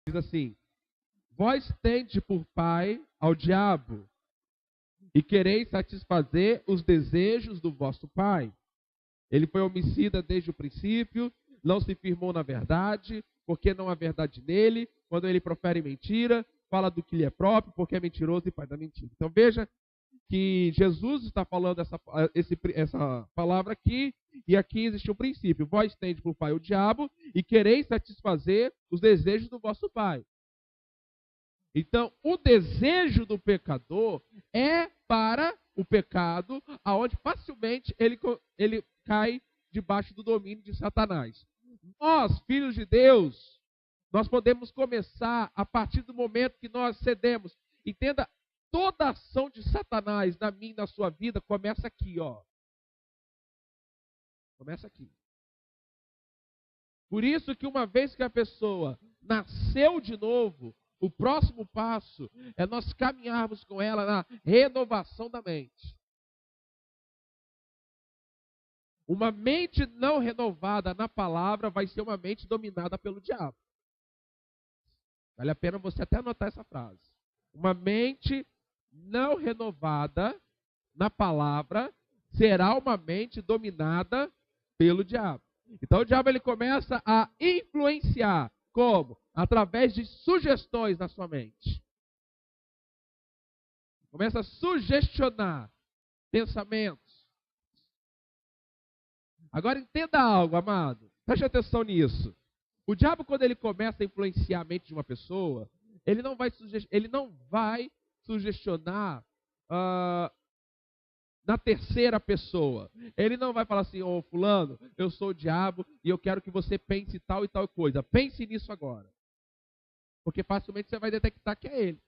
Diz assim: vós tendes por pai ao diabo, e quereis satisfazer os desejos do vosso pai. Ele foi homicida desde o princípio, não se firmou na verdade, porque não há verdade nele. Quando ele profere mentira, fala do que lhe é próprio, porque é mentiroso e pai da mentira. Então veja que Jesus está falando essa palavra aqui, e aqui existe um princípio: vós tendes por pai o diabo, e quereis satisfazer os desejos do vosso pai. Então, o desejo do pecador é para o pecado, aonde facilmente ele cai debaixo do domínio de Satanás. Nós, filhos de Deus, nós podemos começar a partir do momento que nós cedemos. Entenda, toda ação de Satanás na minha e na sua vida começa aqui, ó. Começa aqui. Por isso que uma vez que a pessoa nasceu de novo, o próximo passo é nós caminharmos com ela na renovação da mente. Uma mente não renovada na palavra vai ser uma mente dominada pelo diabo. Vale a pena você até anotar essa frase. Uma mente não renovada na palavra será uma mente dominada pelo diabo. Então o diabo ele começa a influenciar. Como? Através de sugestões na sua mente. Começa a sugestionar pensamentos. Agora entenda algo, amado. Preste atenção nisso. O diabo, quando ele começa a influenciar a mente de uma pessoa, ele não vai sugestionar na terceira pessoa. Ele não vai falar assim: ô fulano, eu sou o diabo e eu quero que você pense tal e tal coisa. Pense nisso agora. Porque facilmente você vai detectar que é ele.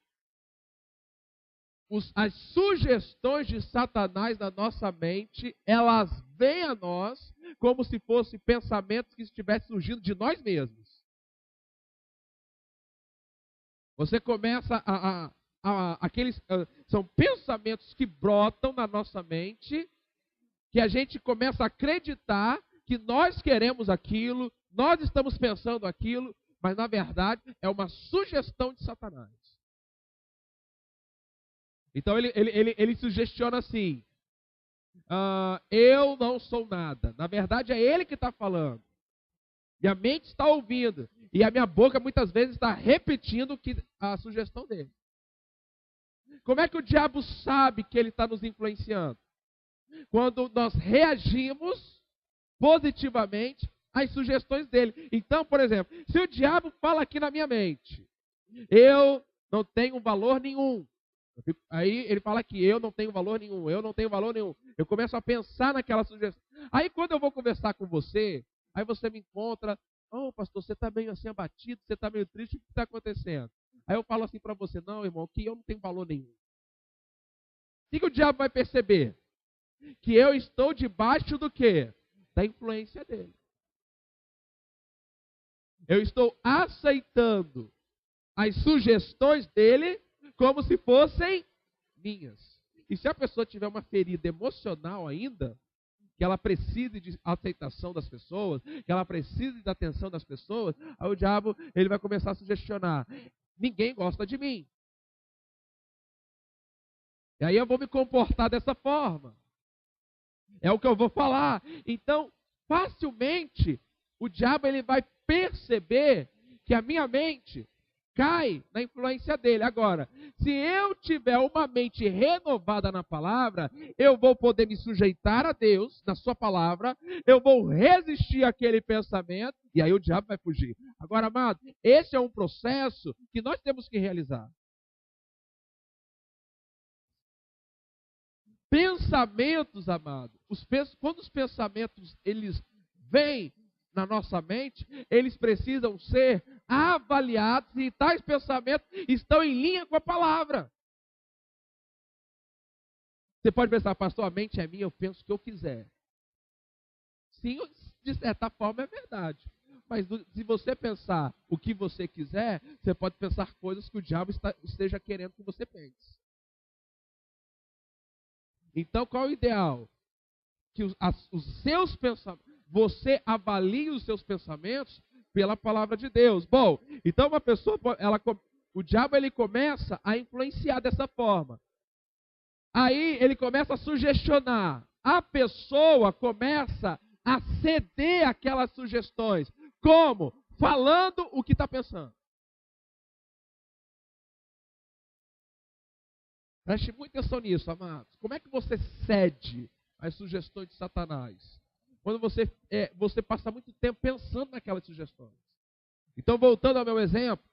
As sugestões de Satanás na nossa mente, elas vêm a nós como se fossem pensamentos que estivessem surgindo de nós mesmos. Você começa são pensamentos que brotam na nossa mente, que a gente começa a acreditar que nós queremos aquilo, nós estamos pensando aquilo, mas na verdade é uma sugestão de Satanás. Então ele sugestiona assim: eu não sou nada. Na verdade é ele que está falando. Minha mente está ouvindo. E a minha boca muitas vezes está repetindo a sugestão dele. Como é que o diabo sabe que ele está nos influenciando? Quando nós reagimos positivamente às sugestões dele. Então, por exemplo, se o diabo fala aqui na minha mente: eu não tenho valor nenhum. Aí ele fala que eu não tenho valor nenhum, eu não tenho valor nenhum. Eu começo a pensar naquela sugestão. Aí quando eu vou conversar com você, aí você me encontra: ô pastor, você está meio assim abatido, você está meio triste, o que está acontecendo? Aí eu falo assim para você: não, irmão, que eu não tenho valor nenhum. O que o diabo vai perceber? Que eu estou debaixo do quê? Da influência dele. Eu estou aceitando as sugestões dele como se fossem minhas. E se a pessoa tiver uma ferida emocional ainda, que ela precise de aceitação das pessoas, que ela precise da atenção das pessoas, aí o diabo ele vai começar a sugestionar: ninguém gosta de mim. E aí eu vou me comportar dessa forma. É o que eu vou falar. Então, facilmente, o diabo ele vai perceber que a minha mente cai na influência dele. Agora, se eu tiver uma mente renovada na palavra, eu vou poder me sujeitar a Deus, na sua palavra, eu vou resistir àquele pensamento, e aí o diabo vai fugir. Agora, amado, esse é um processo que nós temos que realizar. Pensamentos, amado, quando os pensamentos eles vêm na nossa mente, eles precisam ser avaliados e tais pensamentos estão em linha com a palavra. Você pode pensar: pastor, a mente é minha, eu penso o que eu quiser. Sim, de certa forma é verdade. Mas se você pensar o que você quiser, você pode pensar coisas que o diabo esteja querendo que você pense. Então, qual é o ideal? Que os seus pensamentos, você avalie os seus pensamentos pela palavra de Deus. Bom, então uma pessoa, o diabo ele começa a influenciar dessa forma. Aí ele começa a sugestionar. A pessoa começa a ceder aquelas sugestões. Como? Falando o que está pensando. Preste muita atenção nisso, amados. Como é que você cede às sugestões de Satanás? Quando você passa muito tempo pensando naquelas sugestões. Então, voltando ao meu exemplo,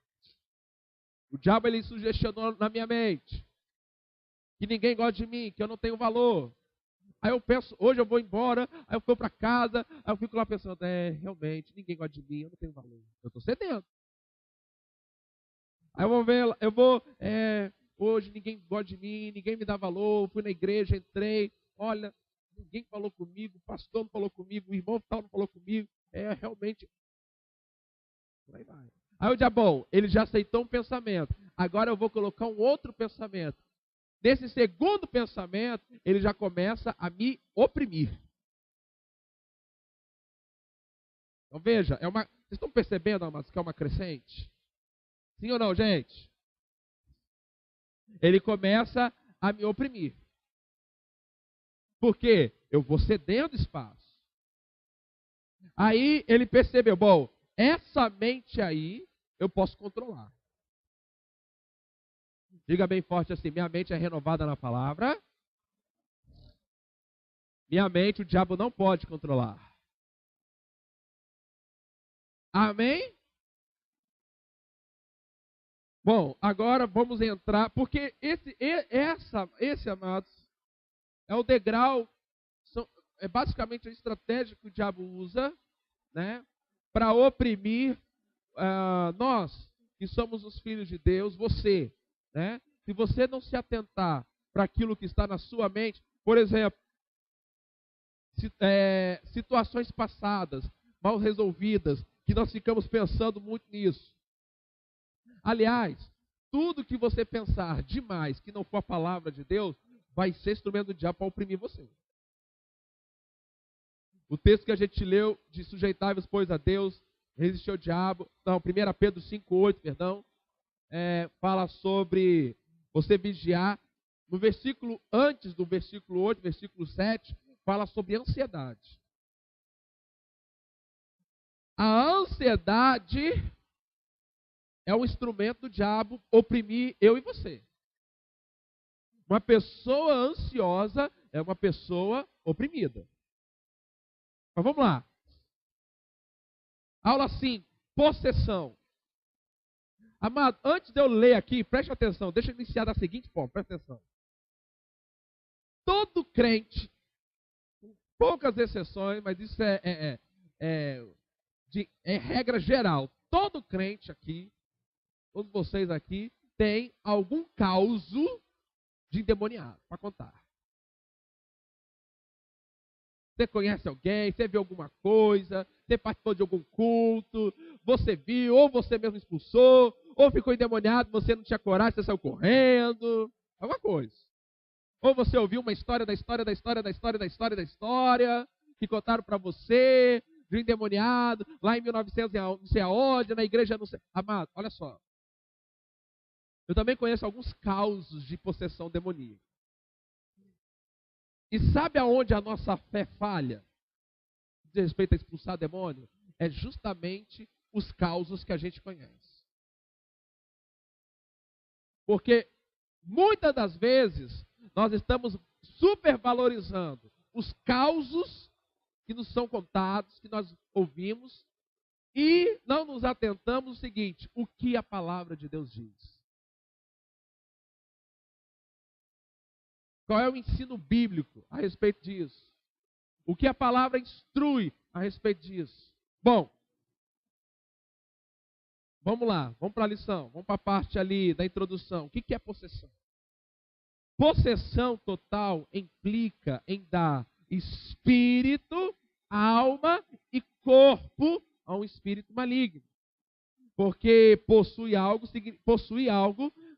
o diabo ele sugestionou na minha mente que ninguém gosta de mim, que eu não tenho valor. Aí eu penso, hoje eu vou embora, aí eu vou para casa, aí eu fico lá pensando, realmente, ninguém gosta de mim, eu não tenho valor. Eu estou cedendo. Aí hoje ninguém gosta de mim, ninguém me dá valor, fui na igreja, entrei, olha, ninguém falou comigo, o pastor não falou comigo, o irmão tal não falou comigo, realmente, por aí vai. Aí o diabo, ele já aceitou um pensamento, agora eu vou colocar um outro pensamento. Nesse segundo pensamento, ele já começa a me oprimir. Então veja, vocês estão percebendo, amados, que é uma crescente? Sim ou não, gente? Ele começa a me oprimir. Por quê? Eu vou cedendo espaço. Aí ele percebeu, bom, essa mente aí eu posso controlar. Diga bem forte assim, minha mente é renovada na palavra. Minha mente o diabo não pode controlar. Amém? Bom, agora vamos entrar, porque esse, amados, é o degrau, é basicamente a estratégia que o diabo usa, né, para oprimir nós, que somos os filhos de Deus, você, né? Se você não se atentar para aquilo que está na sua mente, por exemplo, situações passadas, mal resolvidas, que nós ficamos pensando muito nisso. Aliás, tudo que você pensar demais que não for a palavra de Deus, vai ser instrumento do diabo para oprimir você. O texto que a gente leu de sujeitai-vos, pois, a Deus, resistir ao diabo, não, 1 Pedro 5,8, perdão, fala sobre você vigiar. No versículo antes do versículo 8, versículo 7, fala sobre ansiedade. A ansiedade é um instrumento do diabo oprimir eu e você. Uma pessoa ansiosa é uma pessoa oprimida. Mas vamos lá. Aula 5, possessão. Amado, antes de eu ler aqui, preste atenção, deixa eu iniciar da seguinte forma, preste atenção. Todo crente, com poucas exceções, mas isso é regra geral, todo crente aqui, todos vocês aqui, tem algum causo de endemoniado para contar. Você conhece alguém, você viu alguma coisa, você participou de algum culto, você viu, ou você mesmo expulsou, ou ficou endemoniado, você não tinha coragem, você saiu correndo, alguma coisa. Ou você ouviu uma história que contaram para você, de um endemoniado, lá em 1900, não sei aonde, na igreja, não sei. Amado, olha só. Eu também conheço alguns causos de possessão demoníaca. E sabe aonde a nossa fé falha? Diz respeito a expulsar demônio? É justamente os causos que a gente conhece. Porque muitas das vezes nós estamos supervalorizando os causos que nos são contados, que nós ouvimos, e não nos atentamos ao seguinte, o que a palavra de Deus diz. Qual é o ensino bíblico a respeito disso? O que a palavra instrui a respeito disso? Bom, vamos lá, vamos para a lição, vamos para a parte ali da introdução. O que é possessão? Possessão total implica em dar espírito, alma e corpo a um espírito maligno. Porque possuir algo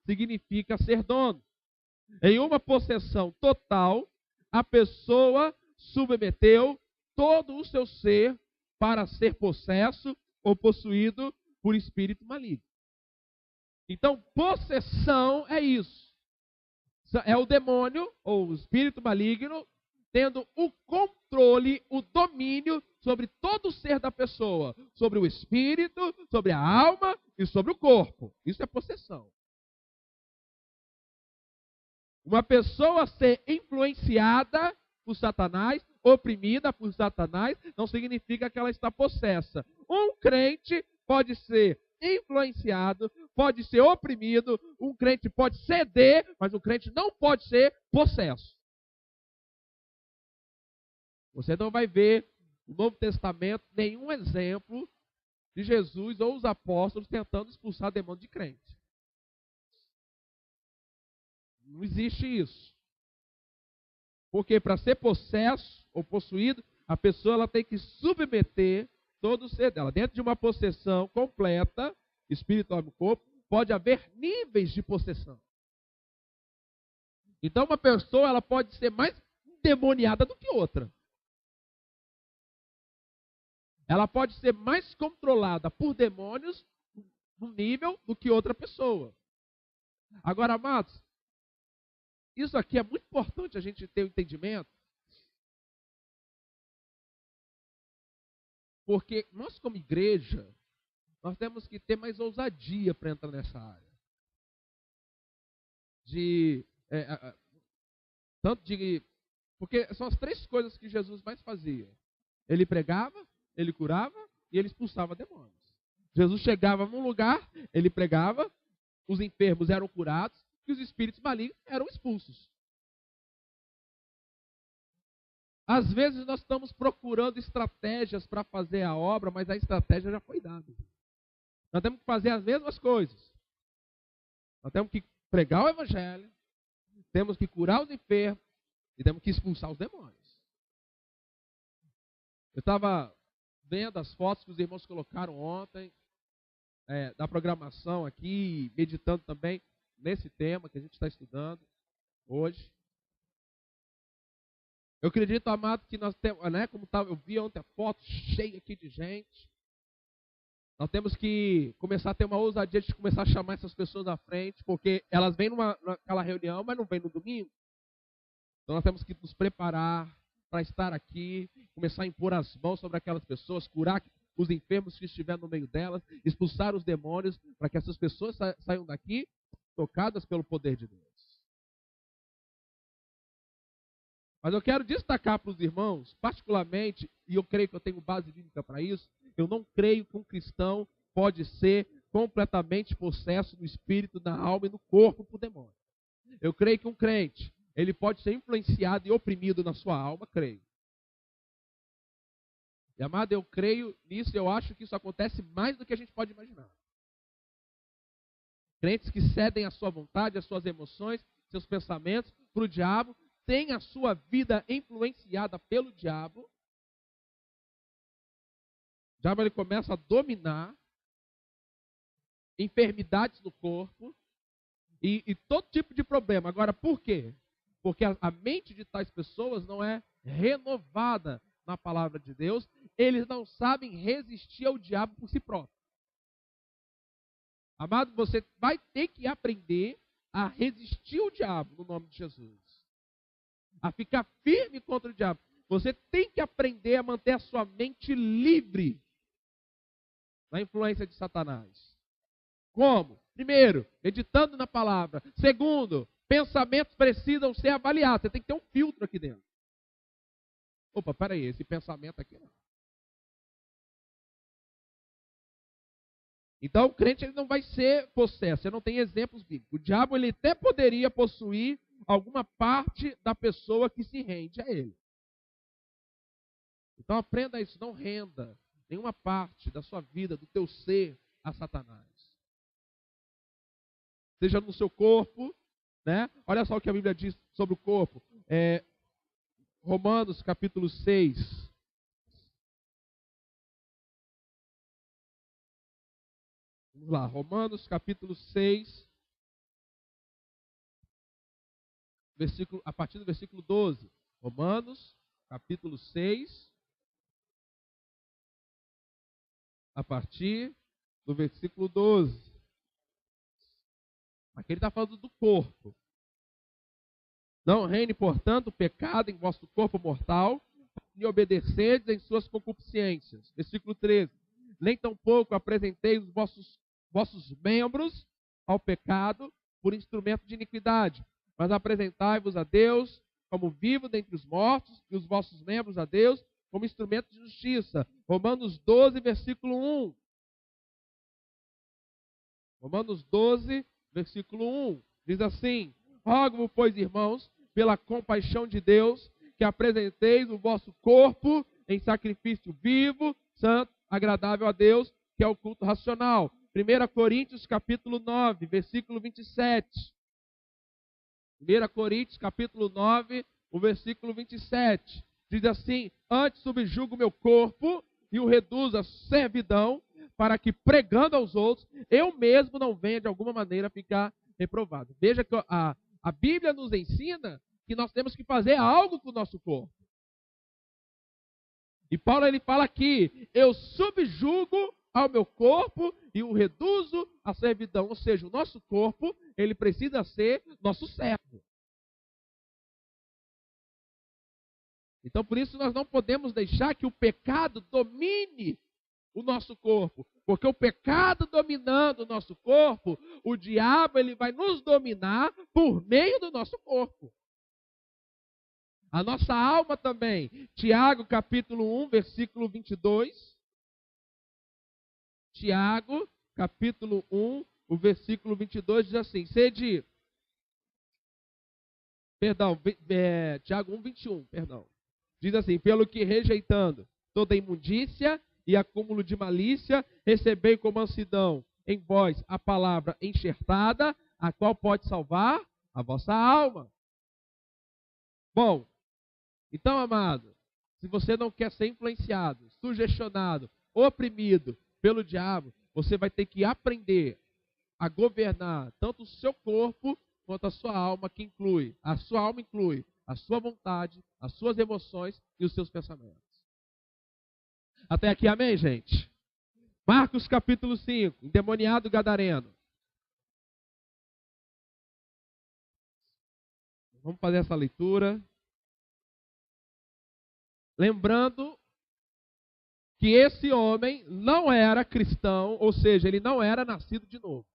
significa ser dono. Em uma possessão total, a pessoa submeteu todo o seu ser para ser possesso ou possuído por espírito maligno. Então, possessão é isso. É o demônio, ou o espírito maligno, tendo o controle, o domínio sobre todo o ser da pessoa. Sobre o espírito, sobre a alma e sobre o corpo. Isso é possessão. Uma pessoa ser influenciada por Satanás, oprimida por Satanás, não significa que ela está possessa. Um crente pode ser influenciado, pode ser oprimido, um crente pode ceder, mas um crente não pode ser possesso. Você não vai ver no Novo Testamento nenhum exemplo de Jesus ou os apóstolos tentando expulsar demônio de crente. Não existe isso. Porque para ser possesso ou possuído, a pessoa ela tem que submeter todo o ser dela. Dentro de uma possessão completa, espiritual e corpo, pode haver níveis de possessão. Então uma pessoa ela pode ser mais endemoniada do que outra. Ela pode ser mais controlada por demônios no nível do que outra pessoa. Agora, amados, isso aqui é muito importante a gente ter o entendimento, porque nós como igreja, nós temos que ter mais ousadia para entrar nessa área. Porque são as três coisas que Jesus mais fazia. Ele pregava, ele curava e ele expulsava demônios. Jesus chegava num lugar, ele pregava, os enfermos eram curados e os espíritos malignos eram expulsos. Às vezes nós estamos procurando estratégias para fazer a obra, mas a estratégia já foi dada. Nós temos que fazer as mesmas coisas. Nós temos que pregar o evangelho, temos que curar os enfermos e temos que expulsar os demônios. Eu estava vendo as fotos que os irmãos colocaram ontem, da programação aqui, meditando também nesse tema que a gente está estudando hoje. Eu acredito, amado, que nós temos, eu vi ontem a foto cheia aqui de gente. Nós temos que começar a ter uma ousadia de começar a chamar essas pessoas à frente, porque elas vêm naquela reunião, mas não vêm no domingo. Então nós temos que nos preparar para estar aqui, começar a impor as mãos sobre aquelas pessoas, curar os enfermos que estiverem no meio delas, expulsar os demônios, para que essas pessoas saiam daqui tocadas pelo poder de Deus. Mas eu quero destacar para os irmãos, particularmente, e eu creio que eu tenho base bíblica para isso, eu não creio que um cristão pode ser completamente possesso no espírito, na alma e no corpo por demônio. Eu creio que um crente, ele pode ser influenciado e oprimido na sua alma, creio. E amado, eu creio nisso e eu acho que isso acontece mais do que a gente pode imaginar. Crentes que cedem a sua vontade, as suas emoções, seus pensamentos para o diabo, têm a sua vida influenciada pelo diabo. O diabo ele começa a dominar enfermidades no corpo e todo tipo de problema. Agora, por quê? Porque a mente de tais pessoas não é renovada na palavra de Deus. Eles não sabem resistir ao diabo por si próprios. Amado, você vai ter que aprender a resistir ao diabo no nome de Jesus. A ficar firme contra o diabo. Você tem que aprender a manter a sua mente livre da influência de Satanás. Como? Primeiro, meditando na palavra. Segundo, pensamentos precisam ser avaliados. Você tem que ter um filtro aqui dentro. Opa, peraí, esse pensamento aqui não. Então o crente ele não vai ser possesso. Você não tem exemplos bíblicos. O diabo ele até poderia possuir alguma parte da pessoa que se rende a ele. Então aprenda isso, não renda nenhuma parte da sua vida, do teu ser a Satanás. Seja no seu corpo, né? Olha só o que a Bíblia diz sobre o corpo. Romanos capítulo 6. Vamos lá, Romanos capítulo 6. A partir do versículo 12. Romanos capítulo 6. a partir do versículo 12. Aqui ele está falando do corpo. Não reine, portanto, o pecado em vosso corpo mortal, e obedecedes em suas concupiscências. Versículo 13. Nem tampouco apresenteis os vossos membros ao pecado por instrumento de iniquidade, mas apresentai-vos a Deus como vivo dentre os mortos, e os vossos membros a Deus como instrumento de justiça. Romanos 12, versículo 1. Romanos 12, versículo 1. Diz assim: rogo-vos, pois, irmãos, pela compaixão de Deus, que apresenteis o vosso corpo em sacrifício vivo, santo, agradável a Deus, que é o culto racional. 1 Coríntios capítulo 9, versículo 27. 1 Coríntios capítulo 9, o versículo 27. Diz assim: antes subjugo o meu corpo e o reduzo à servidão, para que, pregando aos outros, eu mesmo não venha de alguma maneira ficar reprovado. Veja que a Bíblia nos ensina que nós temos que fazer algo com o nosso corpo. E Paulo ele fala aqui: eu subjugo ao meu corpo e o reduzo à servidão. Ou seja, o nosso corpo, ele precisa ser nosso servo. Então, por isso, nós não podemos deixar que o pecado domine o nosso corpo. Porque o pecado dominando o nosso corpo, o diabo ele vai nos dominar por meio do nosso corpo. A nossa alma também. Tiago capítulo 1, versículo 22. Tiago capítulo 1, o versículo 22 diz assim: Tiago 1, 21, perdão. Diz assim: pelo que rejeitando toda imundícia e acúmulo de malícia, recebei com mansidão em vós a palavra enxertada, a qual pode salvar a vossa alma. Bom, então, amado, se você não quer ser influenciado, sugestionado, oprimido pelo diabo, você vai ter que aprender a governar tanto o seu corpo quanto a sua alma, que inclui, a sua alma inclui a sua vontade, as suas emoções e os seus pensamentos. Até aqui, amém, gente? Marcos capítulo 5, endemoniado gadareno. Vamos fazer essa leitura. Lembrando que esse homem não era cristão, ou seja, ele não era nascido de novo.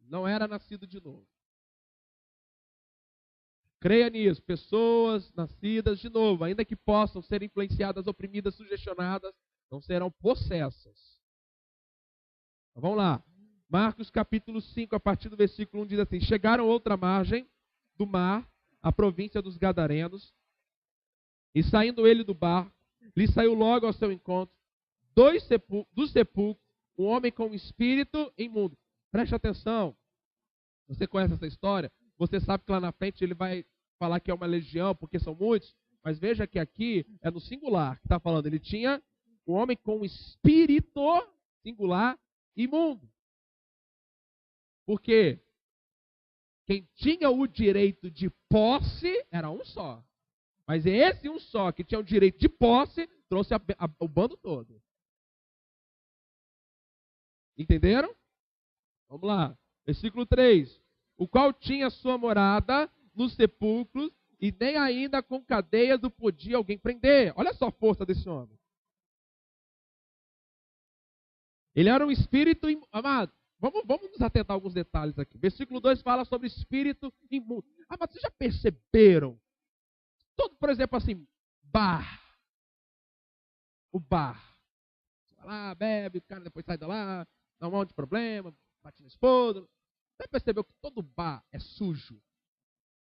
Não era nascido de novo. Creia nisso, pessoas nascidas de novo, ainda que possam ser influenciadas, oprimidas, sugestionadas, não serão possessas. Então, vamos lá. Marcos capítulo 5, a partir do versículo 1 diz assim: chegaram a outra margem do mar, a província dos Gadarenos, e saindo ele do barco, lhe saiu logo ao seu encontro do sepulcro um homem com um espírito imundo. Preste atenção. Você conhece essa história? Você sabe que lá na frente ele vai falar que é uma legião, porque são muitos. Mas veja que aqui é no singular que está falando. Ele tinha um homem com um espírito singular imundo. Por quê? Quem tinha o direito de posse era um só. Mas esse um só que tinha o direito de posse trouxe o bando todo. Entenderam? Vamos lá. Versículo 3. O qual tinha sua morada nos sepulcros e nem ainda com cadeias o podia alguém prender. Olha só a força desse homem. Ele era um espírito amado. Vamos nos atentar a alguns detalhes aqui. Versículo 2 fala sobre espírito imundo. Ah, mas vocês já perceberam? Todo, por exemplo, assim, bar. O bar. Vai lá, bebe, o cara depois sai de lá, dá um monte de problema, bate na esposa. Você percebeu que todo bar é sujo?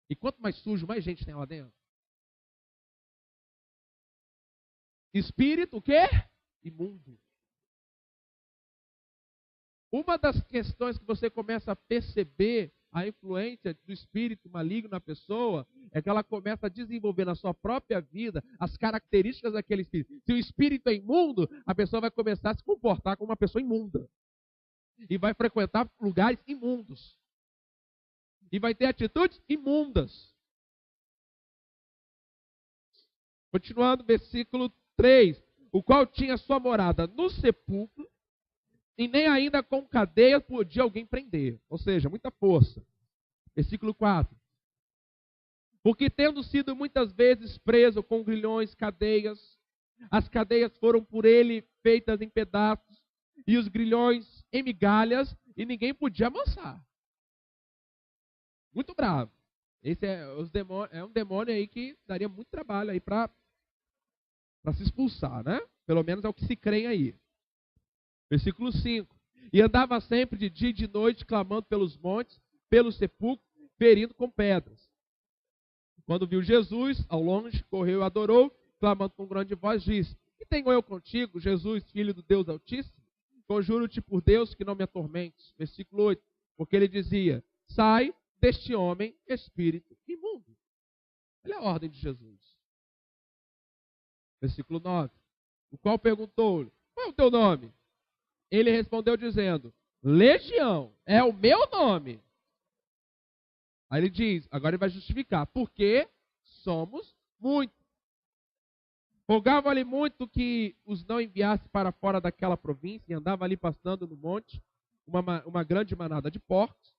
E quanto mais sujo, mais gente tem lá dentro. Espírito, o quê? Imundo. Uma das questões que você começa a perceber a influência do espírito maligno na pessoa é que ela começa a desenvolver na sua própria vida as características daquele espírito. Se o espírito é imundo, a pessoa vai começar a se comportar como uma pessoa imunda. E vai frequentar lugares imundos. E vai ter atitudes imundas. Continuando, versículo 3. o qual tinha sua morada no sepulcro, e nem ainda com cadeia podia alguém prender. Ou seja, muita força. Versículo 4. Porque tendo sido muitas vezes preso com grilhões, cadeias, as cadeias foram por ele feitas em pedaços, e os grilhões em migalhas, e ninguém podia amansar. Muito bravo. Esse é um demônio aí que daria muito trabalho aí para se expulsar, né? Pelo menos é o que se crê aí. Versículo 5. E andava sempre de dia e de noite, clamando pelos montes, pelos sepulcros, ferindo com pedras. Quando viu Jesus, ao longe, correu e adorou, clamando com grande voz, disse: Que tenho eu contigo, Jesus, filho do Deus Altíssimo? Conjuro-te por Deus que não me atormentes. Versículo 8. Porque ele dizia: Sai deste homem, espírito imundo. Olha a ordem de Jesus. Versículo 9. O qual perguntou-lhe: Qual é o teu nome? Ele respondeu dizendo: Legião, é o meu nome. Aí ele diz, agora ele vai justificar, porque somos muitos. Rogava-lhe muito que os não enviasse para fora daquela província, e andava ali passando no monte uma grande manada de porcos.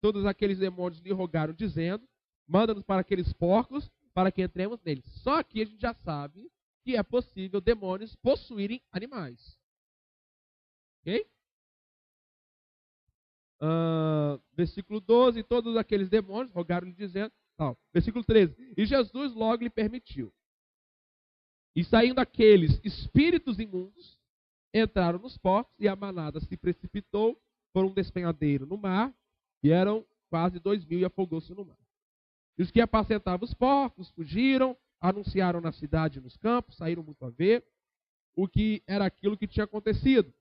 Todos aqueles demônios lhe rogaram, dizendo: Manda-nos para aqueles porcos, para que entremos neles. Só que a gente já sabe que é possível demônios possuírem animais. Ok? Versículo 12, todos aqueles demônios rogaram-lhe dizendo, tal. Versículo 13, e Jesus logo lhe permitiu. E saindo aqueles espíritos imundos, entraram nos porcos, e a manada se precipitou por um despenhadeiro no mar, e eram quase 2.000 e afogou-se no mar. E os que apacentavam os porcos fugiram, anunciaram na cidade e nos campos, saíram muito a ver o que era aquilo que tinha acontecido.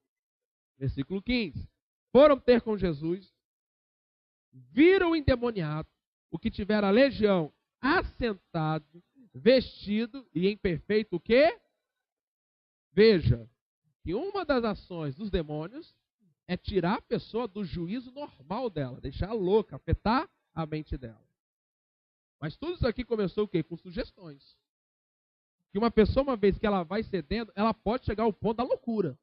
Versículo 15. Foram ter com Jesus, viram o endemoniado, o que tivera a legião, assentado, vestido e em perfeito o quê? Veja, que uma das ações dos demônios é tirar a pessoa do juízo normal dela, deixar louca, afetar a mente dela. Mas tudo isso aqui começou o quê? Com sugestões. Que uma pessoa, uma vez que ela vai cedendo, ela pode chegar ao ponto da loucura.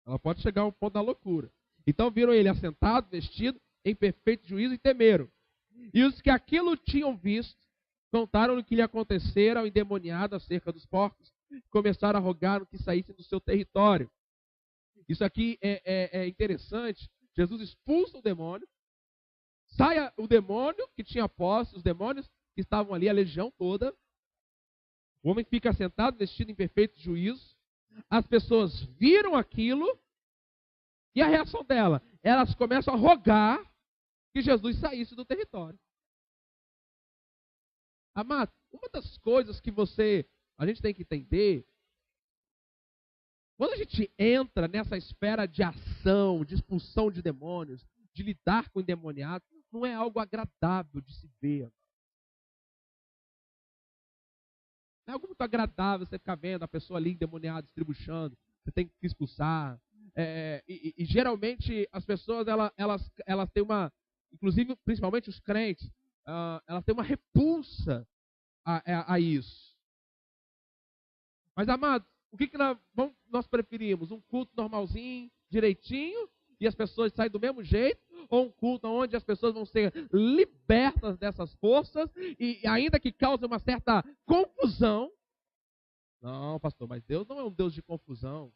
Ela pode chegar ao ponto da loucura. Então viram ele assentado, vestido, em perfeito juízo e temeram. E os que aquilo tinham visto, contaram o que lhe acontecera ao endemoniado acerca dos porcos, e começaram a rogar que saíssem do seu território. Isso aqui é interessante. Jesus expulsa o demônio, sai o demônio que tinha posse, os demônios que estavam ali, a legião toda. O homem fica sentado, vestido em perfeito juízo. As pessoas viram aquilo e a reação dela, elas começam a rogar que Jesus saísse do território. Amado, uma das coisas que a gente tem que entender, quando a gente entra nessa esfera de ação, de expulsão de demônios, de lidar com endemoniados, não é algo agradável de se ver. Não é algo muito agradável você ficar vendo a pessoa ali endemoniada, distribuindo, você tem que expulsar. E geralmente as pessoas, elas têm uma, inclusive principalmente os crentes, elas têm uma repulsa a isso. Mas, amados, o que nós preferimos? Um culto normalzinho, direitinho, e as pessoas saem do mesmo jeito? Ou um culto onde as pessoas vão ser libertas dessas forças, e ainda que cause uma certa confusão? Não, pastor, mas Deus não é um Deus de confusão.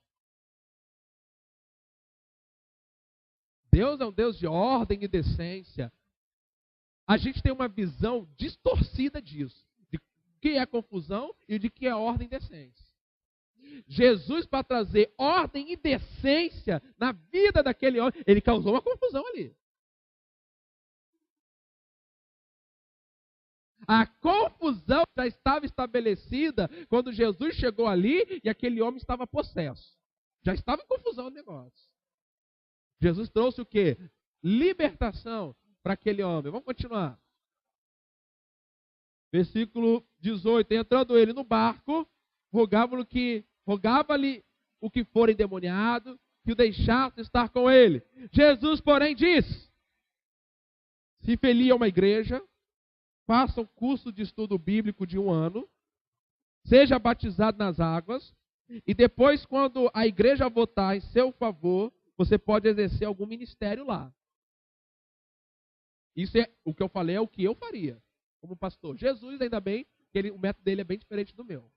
Deus é um Deus de ordem e decência. A gente tem uma visão distorcida disso, de que é confusão e de que é ordem e decência. Jesus, para trazer ordem e decência na vida daquele homem, ele causou uma confusão ali. A confusão já estava estabelecida quando Jesus chegou ali e aquele homem estava possesso. Já estava em confusão o negócio. Jesus trouxe o quê? Libertação para aquele homem. Vamos continuar. Versículo 18. Entrando ele no barco, rogava-lhe o que for endemoniado, que o deixasse estar com ele. Jesus, porém, disse: se filia uma igreja, faça um curso de estudo bíblico de 1 ano, seja batizado nas águas, e depois, quando a igreja votar em seu favor, você pode exercer algum ministério lá. Isso é o que eu falei, é o que eu faria como pastor. Jesus, ainda bem, o método dele é bem diferente do meu.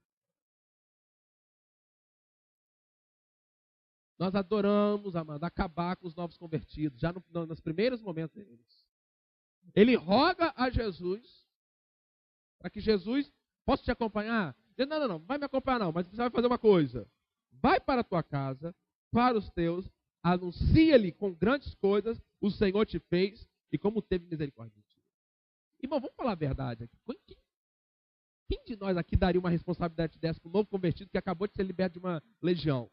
Nós adoramos, amado, acabar com os novos convertidos, já nos primeiros momentos deles. Ele roga a Jesus, para que Jesus possa te acompanhar. Diz, não vai me acompanhar não, mas você vai fazer uma coisa. Vai para a tua casa, para os teus, anuncia-lhe com grandes coisas, o Senhor te fez e como teve misericórdia de ti. Irmão, vamos falar a verdade aqui. Quem de nós aqui daria uma responsabilidade dessa para um novo convertido que acabou de ser liberto de uma legião?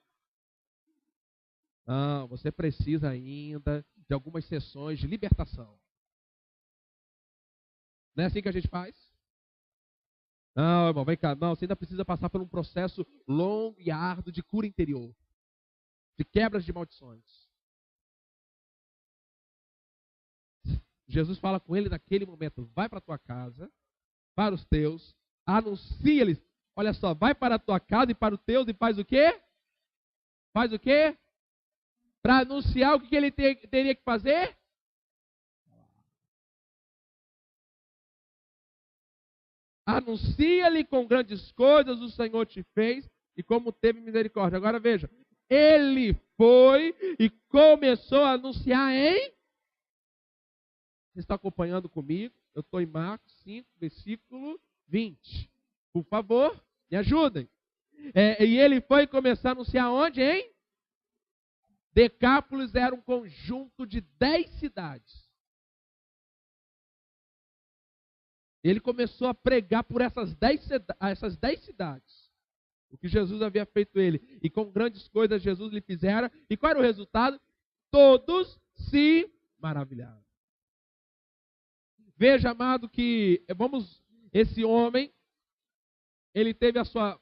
Não, você precisa ainda de algumas sessões de libertação. Não é assim que a gente faz? Não, irmão, vem cá. Não, você ainda precisa passar por um processo longo e árduo de cura interior. De quebras de maldições. Jesus fala com ele naquele momento, vai para a tua casa, para os teus, anuncia-lhes. Olha só, vai para a tua casa e para os teus e faz o quê? Faz o quê? Para anunciar o que ele teria que fazer? Anuncia-lhe com grandes coisas o Senhor te fez e como teve misericórdia. Agora veja, ele foi e começou a anunciar em... Você está acompanhando comigo? Eu estou em Marcos 5, versículo 20. Por favor, me ajudem. E ele foi começar a anunciar onde, hein? Decápolis era um conjunto de 10 cidades. Ele começou a pregar por essas 10 cidades. O que Jesus havia feito ele. E com grandes coisas Jesus lhe fizera. E qual era o resultado? Todos se maravilharam. Veja, amado, que esse homem, ele teve a sua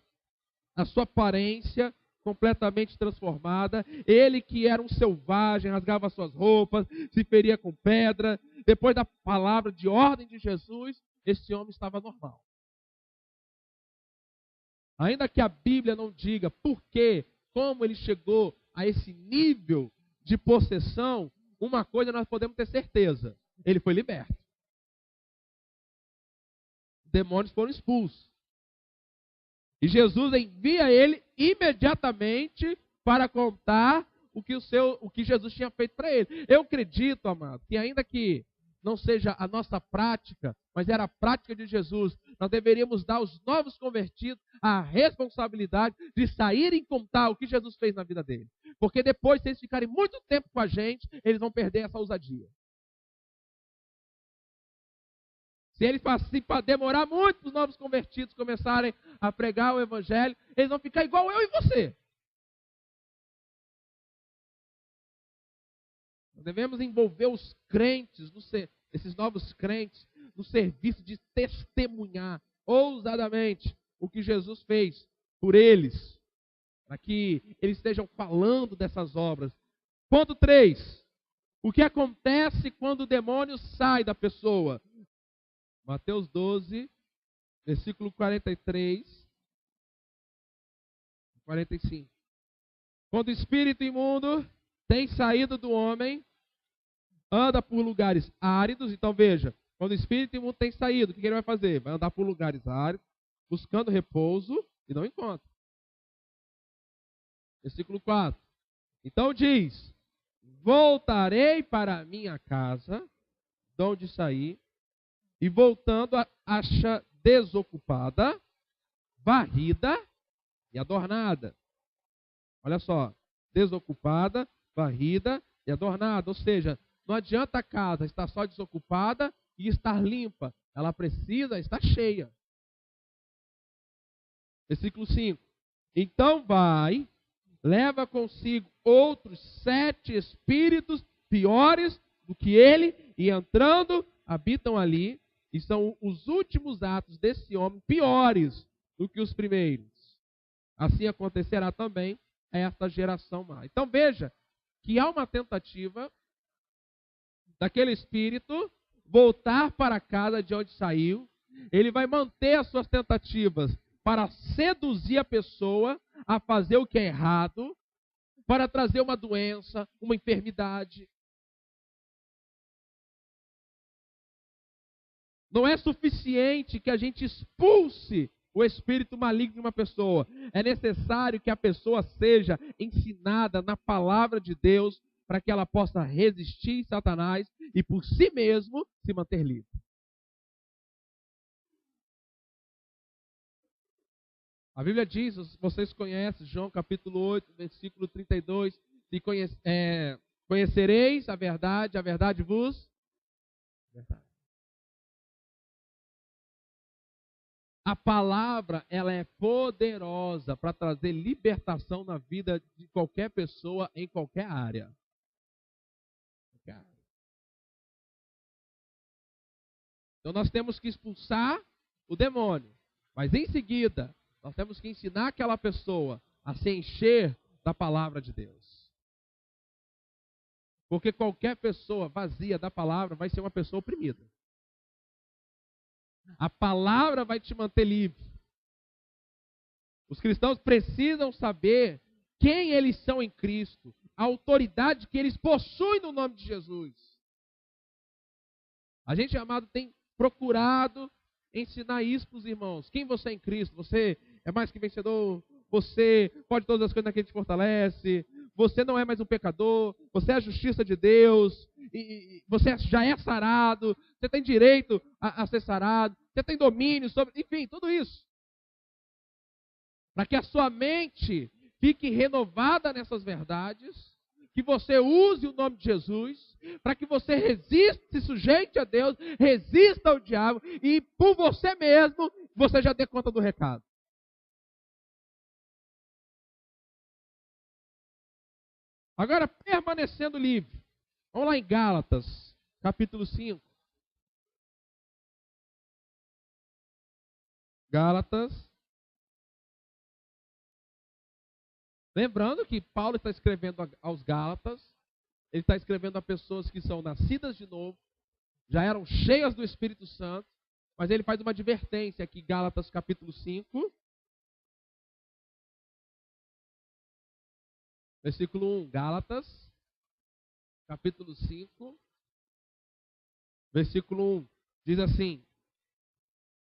aparência completamente transformada. Ele que era um selvagem, rasgava suas roupas, se feria com pedra. Depois da palavra de ordem de Jesus, esse homem estava normal. Ainda que a Bíblia não diga por quê, como ele chegou a esse nível de possessão, uma coisa nós podemos ter certeza: ele foi liberto. Os demônios foram expulsos. E Jesus envia ele imediatamente para contar o que Jesus tinha feito para ele. Eu acredito, amado, que ainda que não seja a nossa prática, mas era a prática de Jesus, nós deveríamos dar aos novos convertidos a responsabilidade de saírem e contar o que Jesus fez na vida deles. Porque depois, se eles ficarem muito tempo com a gente, eles vão perder essa ousadia. Se eles demorar muito os novos convertidos começarem a pregar o evangelho, eles vão ficar igual eu e você. Nós devemos envolver os crentes, esses novos crentes, no serviço de testemunhar ousadamente o que Jesus fez por eles, para que eles estejam falando dessas obras. Ponto 3. O que acontece quando o demônio sai da pessoa? Mateus 12, versículo 43, 45. Quando o espírito imundo tem saído do homem, anda por lugares áridos. Então veja, quando o espírito imundo tem saído, o que ele vai fazer? Vai andar por lugares áridos, buscando repouso e não encontra. Versículo 4. Então diz: voltarei para a minha casa, de onde saí, e voltando acha desocupada, varrida e adornada. Olha só, desocupada, varrida e adornada. Ou seja, não adianta a casa estar só desocupada e estar limpa. Ela precisa estar cheia. Versículo 5. Então vai, leva consigo outros 7 espíritos piores do que ele, e entrando, habitam ali. E são os últimos atos desse homem piores do que os primeiros. Assim acontecerá também a esta geração má. Então veja que há uma tentativa daquele espírito voltar para a casa de onde saiu. Ele vai manter as suas tentativas para seduzir a pessoa a fazer o que é errado, para trazer uma doença, uma enfermidade. Não é suficiente que a gente expulse o espírito maligno de uma pessoa. É necessário que a pessoa seja ensinada na palavra de Deus para que ela possa resistir a Satanás e por si mesmo se manter livre. A Bíblia diz, vocês conhecem, João capítulo 8, versículo 32, conhecereis a verdade vos... A palavra, ela é poderosa para trazer libertação na vida de qualquer pessoa em qualquer área. Então nós temos que expulsar o demônio, mas em seguida nós temos que ensinar aquela pessoa a se encher da palavra de Deus. Porque qualquer pessoa vazia da palavra vai ser uma pessoa oprimida. A palavra vai te manter livre. Os cristãos precisam saber quem eles são em Cristo, a autoridade que eles possuem no nome de Jesus. A gente, amado, tem procurado ensinar isso para os irmãos. Quem você é em Cristo? Você é mais que vencedor, você pode todas as coisas naquele que te fortalece, você não é mais um pecador, você é a justiça de Deus, e você já é sarado, você tem direito a ser sarado, você tem domínio sobre, enfim, tudo isso. Para que a sua mente fique renovada nessas verdades, que você use o nome de Jesus, para que você resista, se sujeite a Deus, resista ao diabo, e por você mesmo, você já dê conta do recado. Agora, permanecendo livre. Vamos lá em Gálatas, capítulo 5. Gálatas. Lembrando que Paulo está escrevendo aos Gálatas, ele está escrevendo a pessoas que são nascidas de novo, já eram cheias do Espírito Santo, mas ele faz uma advertência aqui, Gálatas capítulo 5, versículo 1. Gálatas, capítulo 5, versículo 1. Diz assim: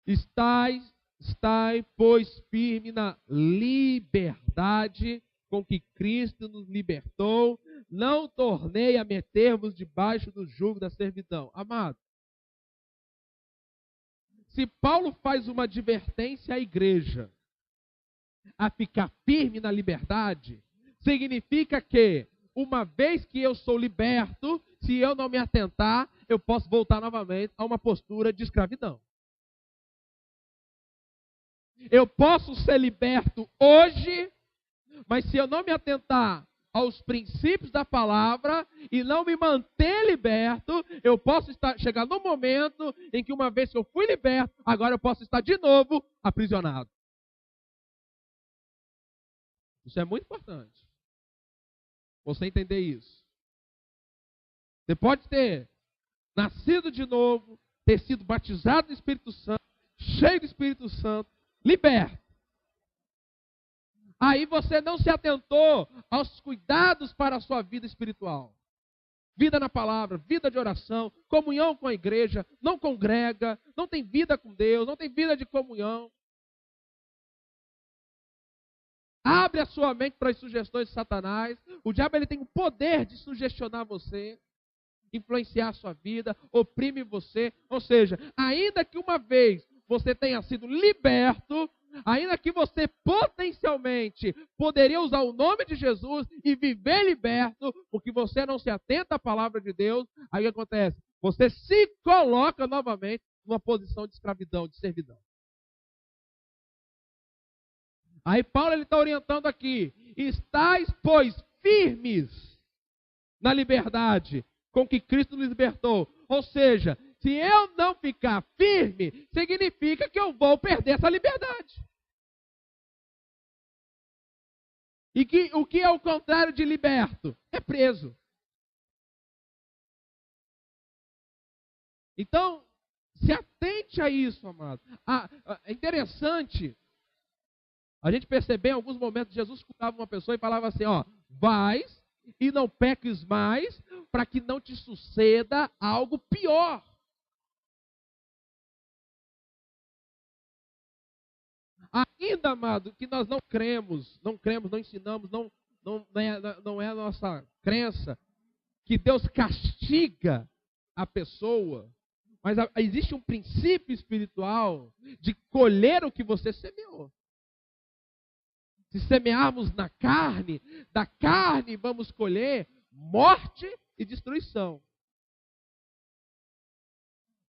Estai, pois, firme na liberdade com que Cristo nos libertou, não tornei a meter-vos debaixo do jugo da servidão. Amado, se Paulo faz uma advertência à igreja a ficar firme na liberdade, significa que, uma vez que eu sou liberto, se eu não me atentar, eu posso voltar novamente a uma postura de escravidão. Eu posso ser liberto hoje, mas se eu não me atentar aos princípios da palavra e não me manter liberto, eu posso chegar no momento em que, uma vez que eu fui liberto, agora eu posso estar de novo aprisionado. Isso é muito importante. Você entender isso. Você pode ter nascido de novo, ter sido batizado no Espírito Santo, cheio do Espírito Santo, liberto. Aí você não se atentou aos cuidados para a sua vida espiritual. Vida na palavra, vida de oração, comunhão com a igreja, não congrega, não tem vida com Deus, não tem vida de comunhão. Abre a sua mente para as sugestões de Satanás. O diabo, ele tem o poder de sugestionar você, influenciar a sua vida, oprime você. Ou seja, ainda que uma vez você tenha sido liberto, ainda que você potencialmente poderia usar o nome de Jesus e viver liberto, porque você não se atenta à palavra de Deus, aí o que acontece? Você se coloca novamente numa posição de escravidão, de servidão. Aí Paulo está orientando aqui: estais, pois, firmes na liberdade com que Cristo nos libertou. Ou seja, se eu não ficar firme, significa que eu vou perder essa liberdade. E que o que é o contrário de liberto? É preso. Então, se atente a isso, amado. É interessante A gente percebeu em alguns momentos, Jesus curava uma pessoa e falava assim, ó, vais e não peques mais, para que não te suceda algo pior. Ainda, amado, que nós não cremos, não ensinamos, não é a nossa crença, que Deus castiga a pessoa, mas existe um princípio espiritual de colher o que você semeou. Se semearmos na carne, da carne vamos colher morte e destruição.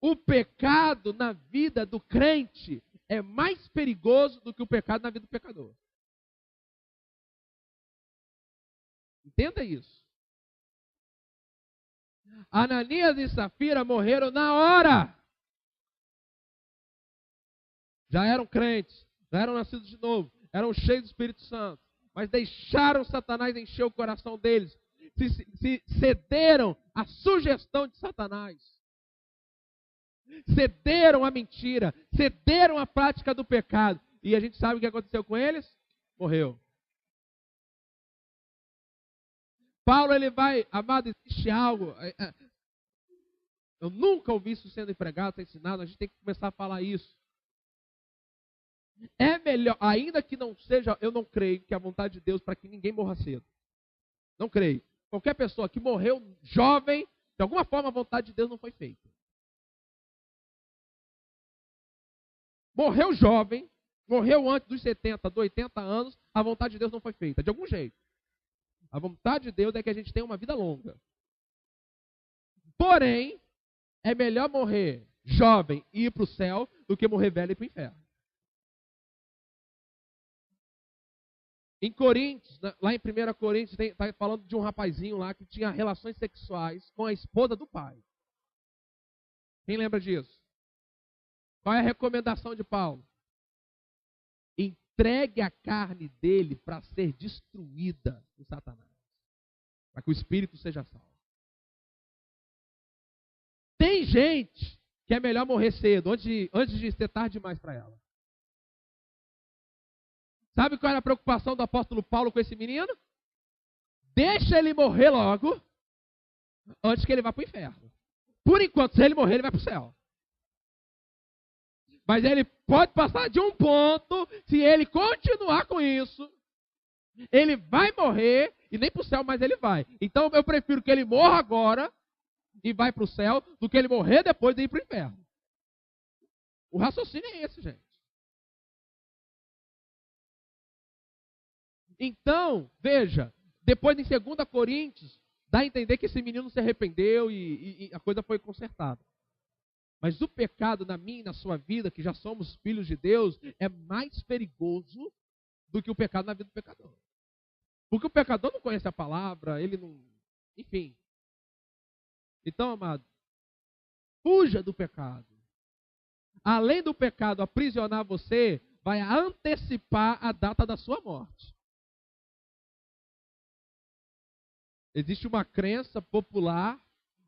O pecado na vida do crente é mais perigoso do que o pecado na vida do pecador. Entenda isso. Ananias e Safira morreram na hora. Já eram crentes, já eram nascidos de novo, eram cheios do Espírito Santo, mas deixaram Satanás encher o coração deles, se cederam à sugestão de Satanás, cederam à mentira, cederam à prática do pecado, e a gente sabe o que aconteceu com eles? Morreu. Paulo, ele vai, amado, existe algo, eu nunca ouvi isso sendo empregado, ensinado, a gente tem que começar a falar isso. É melhor, ainda que não seja, eu não creio que a vontade de Deus para que ninguém morra cedo. Não creio. Qualquer pessoa que morreu jovem, de alguma forma a vontade de Deus não foi feita. Morreu jovem, morreu antes dos 70, dos 80 anos, a vontade de Deus não foi feita, de algum jeito. A vontade de Deus é que a gente tenha uma vida longa. Porém, é melhor morrer jovem e ir para o céu do que morrer velho e ir para o inferno. Em Coríntios, lá em 1 Coríntios, está falando de um rapazinho lá que tinha relações sexuais com a esposa do pai. Quem lembra disso? Qual é a recomendação de Paulo? Entregue a carne dele para ser destruída por Satanás, para que o espírito seja salvo. Tem gente que é melhor morrer cedo, antes de ser tarde demais para ela. Sabe qual era a preocupação do apóstolo Paulo com esse menino? Deixa ele morrer logo, antes que ele vá para o inferno. Por enquanto, se ele morrer, ele vai para o céu. Mas ele pode passar de um ponto, se ele continuar com isso, ele vai morrer, e nem para o céu mais ele vai. Então eu prefiro que ele morra agora, e vai para o céu, do que ele morrer depois de ir para o inferno. O raciocínio é esse, gente. Então, veja, depois em 2 Coríntios, dá a entender que esse menino se arrependeu e a coisa foi consertada. Mas o pecado na minha e na sua vida, que já somos filhos de Deus, é mais perigoso do que o pecado na vida do pecador. Porque o pecador não conhece a palavra, ele não... Enfim. Então, amado, fuja do pecado. Além do pecado aprisionar você, vai antecipar a data da sua morte. Existe uma crença popular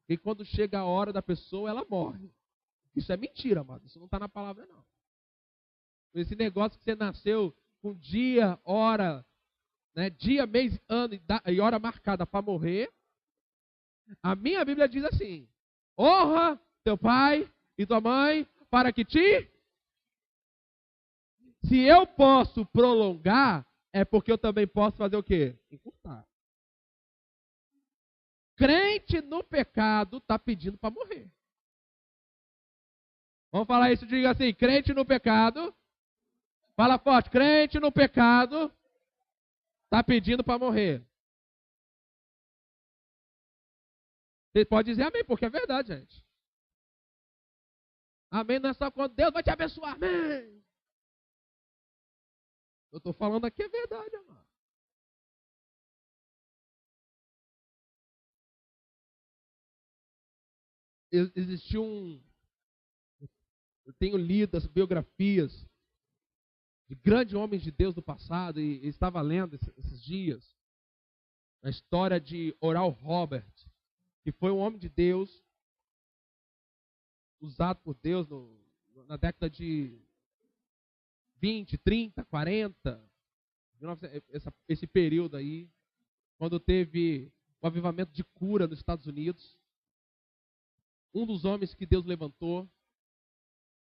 que quando chega a hora da pessoa, ela morre. Isso é mentira, amado. Isso não está na palavra, não. Esse negócio que você nasceu com dia, hora, né, dia, mês, ano e hora marcada para morrer. A minha Bíblia diz assim: honra teu pai e tua mãe para que te... Se eu posso prolongar, é porque eu também posso fazer o quê? Encurtar. Crente no pecado está pedindo para morrer. Vamos falar isso, diga assim, crente no pecado. Fala forte, crente no pecado está pedindo para morrer. Você pode dizer amém, porque é verdade, gente. Amém não é só quando Deus vai te abençoar, amém. Eu estou falando aqui é verdade, amado. Existiu eu tenho lido as biografias de grandes homens de Deus do passado e estava lendo esses dias a história de Oral Roberts, que foi um homem de Deus usado por Deus na década de 20, 30, 40, esse período aí, quando teve o avivamento de cura nos Estados Unidos. Um dos homens que Deus levantou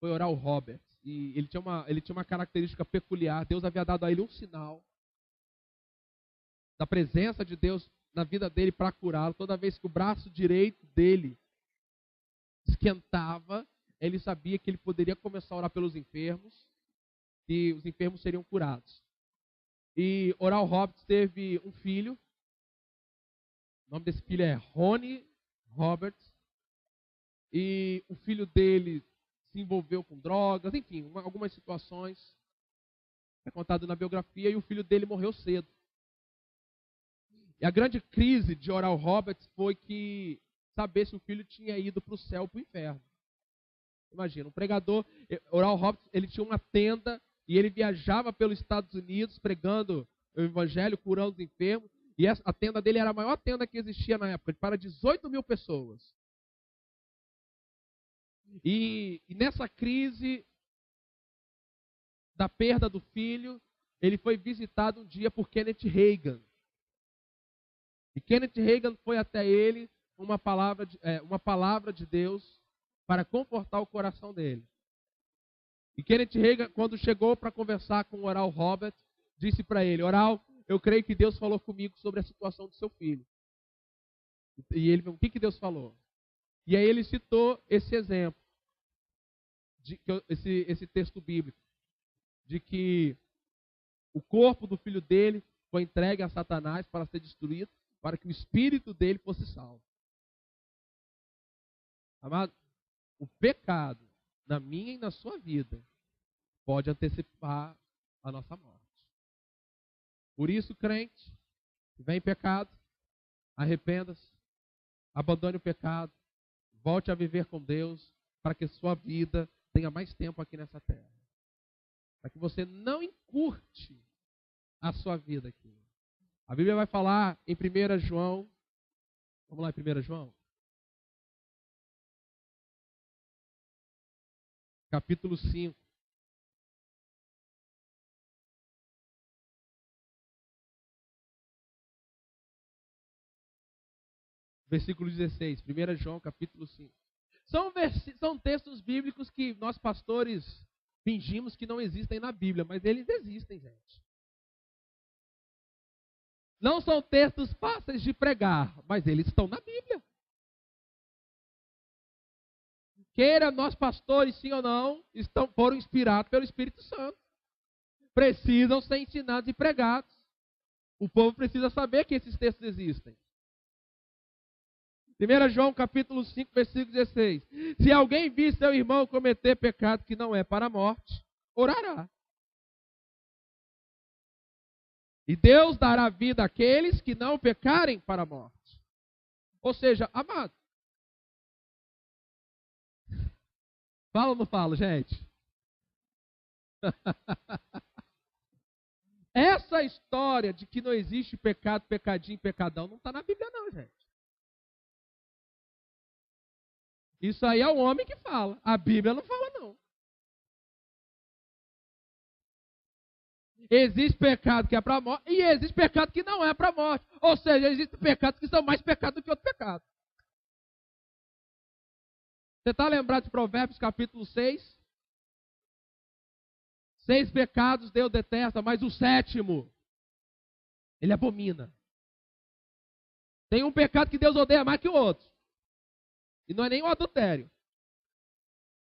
foi Oral Roberts. E ele tinha uma característica peculiar. Deus havia dado a ele um sinal da presença de Deus na vida dele para curá-lo. Toda vez que o braço direito dele esquentava, ele sabia que ele poderia começar a orar pelos enfermos e os enfermos seriam curados. E Oral Roberts teve um filho. O nome desse filho é Ronnie Roberts. E o filho dele se envolveu com drogas, enfim, algumas situações. É contado na biografia, e o filho dele morreu cedo. E a grande crise de Oral Roberts foi que saber se o filho tinha ido para o céu ou para o inferno. Imagina, um pregador, Oral Roberts, ele tinha uma tenda e ele viajava pelos Estados Unidos pregando o evangelho, curando os enfermos. E a tenda dele era a maior tenda que existia na época, para 18 mil pessoas. E nessa crise da perda do filho, ele foi visitado um dia por Kenneth Hagin. E Kenneth Hagin foi até ele com uma palavra de Deus para confortar o coração dele. E Kenneth Hagin, quando chegou para conversar com Oral Roberts, disse para ele: Oral, eu creio que Deus falou comigo sobre a situação do seu filho. E ele, o que Deus falou? E aí ele citou esse exemplo, esse texto bíblico, de que o corpo do filho dele foi entregue a Satanás para ser destruído, para que o espírito dele fosse salvo. Amado, o pecado na minha e na sua vida pode antecipar a nossa morte. Por isso, crente, se vem em pecado, arrependa-se, abandone o pecado, volte a viver com Deus, para que sua vida tenha mais tempo aqui nessa terra. Para que você não encurte a sua vida aqui. A Bíblia vai falar em 1 João, vamos lá em 1 João? Capítulo 5. Versículo 16. 1 João, capítulo 5. São textos bíblicos que nós pastores fingimos que não existem na Bíblia, mas eles existem, gente. Não são textos fáceis de pregar, mas eles estão na Bíblia. Queira nós pastores, sim ou não, foram inspirados pelo Espírito Santo. Precisam ser ensinados e pregados. O povo precisa saber que esses textos existem. 1 João capítulo 5, versículo 16. Se alguém vir seu irmão cometer pecado que não é para a morte, orará. E Deus dará vida àqueles que não pecarem para a morte. Ou seja, amado. Fala ou não fala, gente? Essa história de que não existe pecado, pecadinho, pecadão, não está na Bíblia não, gente. Isso aí é o homem que fala. A Bíblia não fala, não. Existe pecado que é para a morte e existe pecado que não é para a morte. Ou seja, existem pecados que são mais pecado do que outro pecado. Você está lembrado de Provérbios capítulo 6? 6 pecados Deus detesta, mas o 7º, Ele abomina. Tem um pecado que Deus odeia mais que o outro. E não é nem o adultério.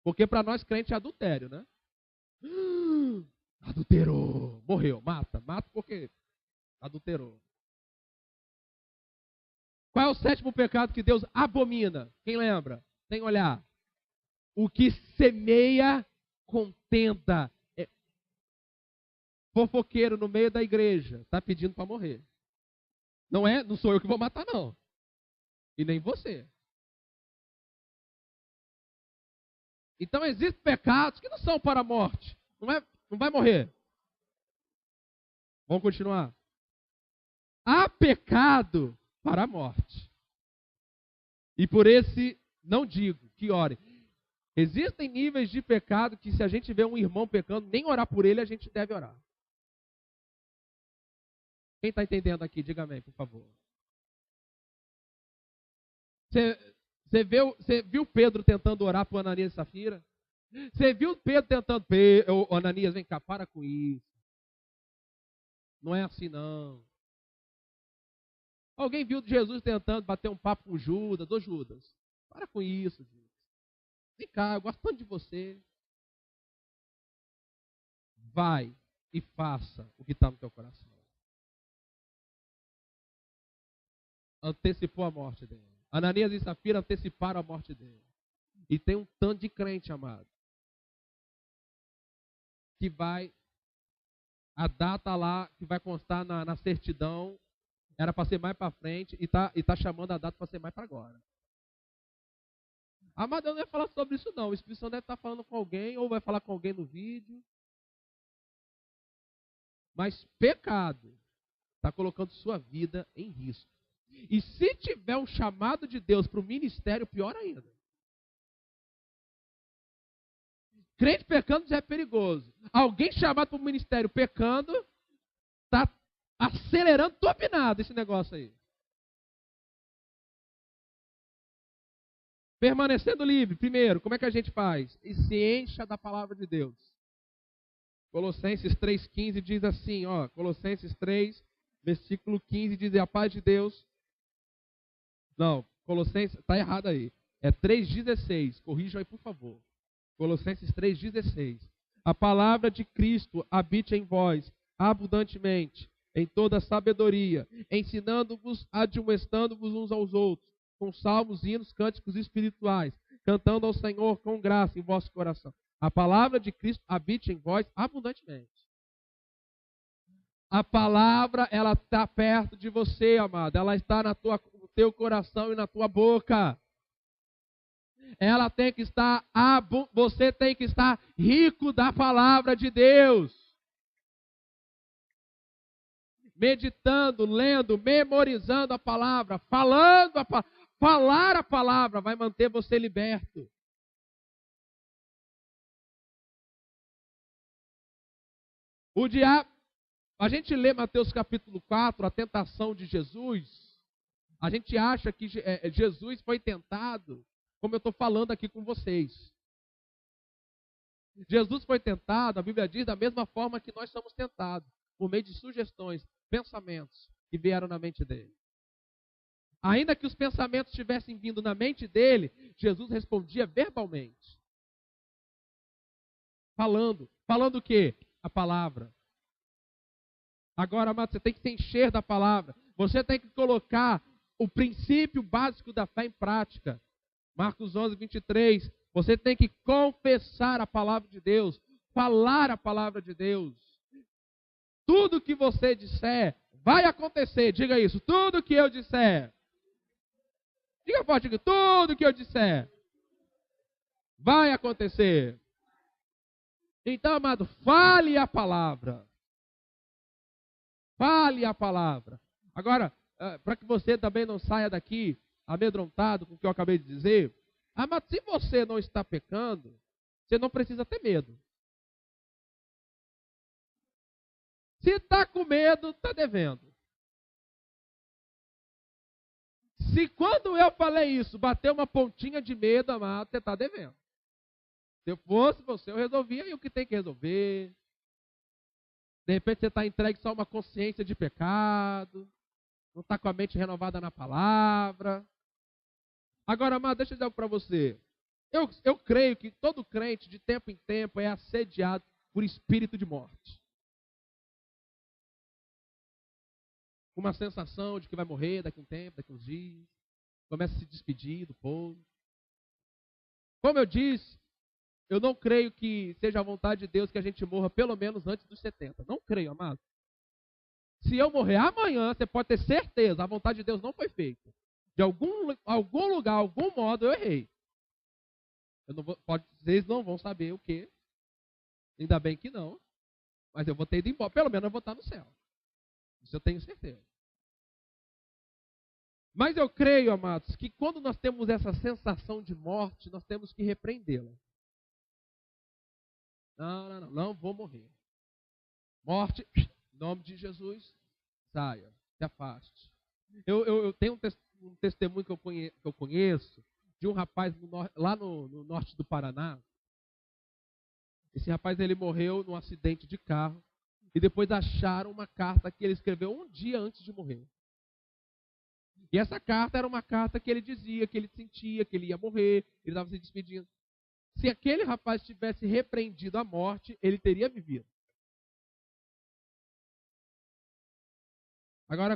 Porque para nós crentes é adultério, né? Adulterou. Morreu. Mata. Mata porque adulterou. Qual é o 7º pecado que Deus abomina? Quem lembra? Sem olhar. O que semeia contenda. Fofoqueiro no meio da igreja. Está pedindo para morrer. Não sou eu que vou matar, não. E nem você. Então existem pecados que não são para a morte. Não vai morrer. Vamos continuar. Há pecado para a morte. E por esse não digo que ore. Existem níveis de pecado que se a gente vê um irmão pecando, nem orar por ele a gente deve orar. Quem está entendendo aqui, diga amém, por favor. Você viu Pedro tentando orar por Ananias e Safira? Você viu Pedro tentando, Ananias, vem cá, para com isso. Não é assim não. Alguém viu Jesus tentando bater um papo com Judas, ô Judas, para com isso, Judas. Vem cá, eu gosto tanto de você. Vai e faça o que está no teu coração. Antecipou a morte dele. Ananias e Safira anteciparam a morte dele. E tem um tanto de crente, amado, que vai, a data lá, que vai constar na certidão, era para ser mais para frente, e tá chamando a data para ser mais para agora. Amado, eu não ia falar sobre isso não. O Espírito Santo deve estar falando com alguém, ou vai falar com alguém no vídeo. Mas pecado está colocando sua vida em risco. E se tiver um chamado de Deus para o ministério, pior ainda. Crente pecando já é perigoso. Alguém chamado para o ministério pecando, está acelerando, turbinado esse negócio aí. Permanecendo livre, primeiro, como é que a gente faz? E se encha da palavra de Deus. Colossenses 3,15 diz assim, ó, Colossenses 3, versículo 15 diz, a paz de Deus. Não, Colossenses, está errado aí. É 3,16, corrijam aí por favor. Colossenses 3,16. A palavra de Cristo habite em vós, abundantemente, em toda sabedoria, ensinando-vos, admoestando-vos uns aos outros, com salmos, hinos, cânticos espirituais, cantando ao Senhor com graça em vosso coração. A palavra de Cristo habite em vós abundantemente. A palavra, ela está perto de você, amado. Ela está no teu coração e na tua boca. Ela tem que estar, você tem que estar rico da palavra de Deus. Meditando, lendo, memorizando a palavra, falando a palavra. Falar a palavra vai manter você liberto. O diabo, a gente lê Mateus capítulo 4, a tentação de Jesus. A gente acha que Jesus foi tentado, como eu estou falando aqui com vocês. Jesus foi tentado, a Bíblia diz, da mesma forma que nós somos tentados, por meio de sugestões, pensamentos que vieram na mente dele. Ainda que os pensamentos tivessem vindo na mente dele, Jesus respondia verbalmente. Falando o quê? A palavra. Agora, amado, você tem que se encher da palavra. Você tem que colocar o princípio básico da fé em prática. Marcos 11, 23. Você tem que confessar a palavra de Deus. Falar a palavra de Deus. Tudo que você disser vai acontecer. Diga isso. Tudo que eu disser. Diga forte, diga. Tudo que eu disser vai acontecer. Então, amado, fale a palavra. Fale a palavra. Agora, para que você também não saia daqui amedrontado com o que eu acabei de dizer, amado, se você não está pecando, você não precisa ter medo. Se está com medo, está devendo. Se quando eu falei isso, bateu uma pontinha de medo, amado, você está devendo. Se eu fosse você, eu resolvia aí o que tem que resolver. De repente você está entregue só a uma consciência de pecado. Não está com a mente renovada na palavra. Agora, amado, deixa eu dizer algo para você. Eu creio que todo crente, de tempo em tempo, é assediado por espírito de morte. Uma sensação de que vai morrer daqui a um tempo, daqui a uns dias. Começa a se despedir do povo. Como eu disse, eu não creio que seja a vontade de Deus que a gente morra pelo menos antes dos 70. Não creio, amado. Se eu morrer amanhã, você pode ter certeza, a vontade de Deus não foi feita. De algum lugar, algum modo, eu errei. Vocês não vão saber o quê. Ainda bem que não. Mas eu vou ter ido embora. Pelo menos eu vou estar no céu. Isso eu tenho certeza. Mas eu creio, amados, que quando nós temos essa sensação de morte, nós temos que repreendê-la. Não vou morrer. Morte, em nome de Jesus, saia, se afaste. Eu tenho um testemunho que eu conheço de um rapaz lá no norte do Paraná. Esse rapaz ele morreu num acidente de carro e depois acharam uma carta que ele escreveu um dia antes de morrer. E essa carta era uma carta que ele dizia que ele sentia que ele ia morrer, ele estava se despedindo. Se aquele rapaz tivesse repreendido a morte, ele teria vivido. Agora,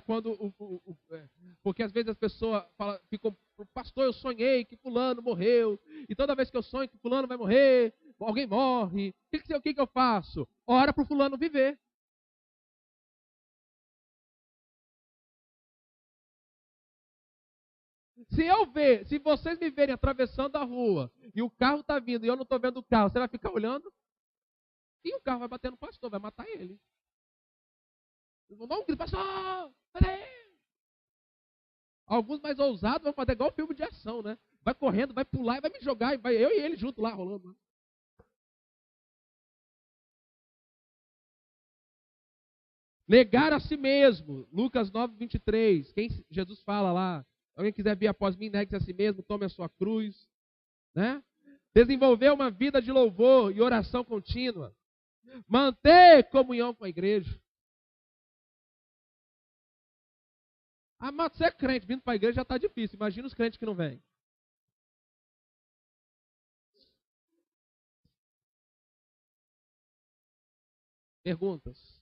porque às vezes as pessoas ficam, pastor, eu sonhei que fulano morreu, e toda vez que eu sonho que fulano vai morrer, alguém morre, o que eu faço? Ora para o fulano viver. Se vocês me verem atravessando a rua, e o carro está vindo, e eu não estou vendo o carro, você vai ficar olhando? E o carro vai bater no pastor, vai matar ele. Eles vão dar um grito, pastor, peraí. Alguns mais ousados vão fazer igual filme de ação, né? Vai correndo, vai pular e vai me jogar, e vai eu e ele junto lá rolando. Negar a si mesmo. Lucas 9, 23. Jesus fala lá. Alguém quiser vir após mim, negue-se a si mesmo, tome a sua cruz. Né? Desenvolver uma vida de louvor e oração contínua. Manter comunhão com a igreja. Mas você é crente, vindo para a igreja já está difícil. Imagina os crentes que não vêm. Perguntas?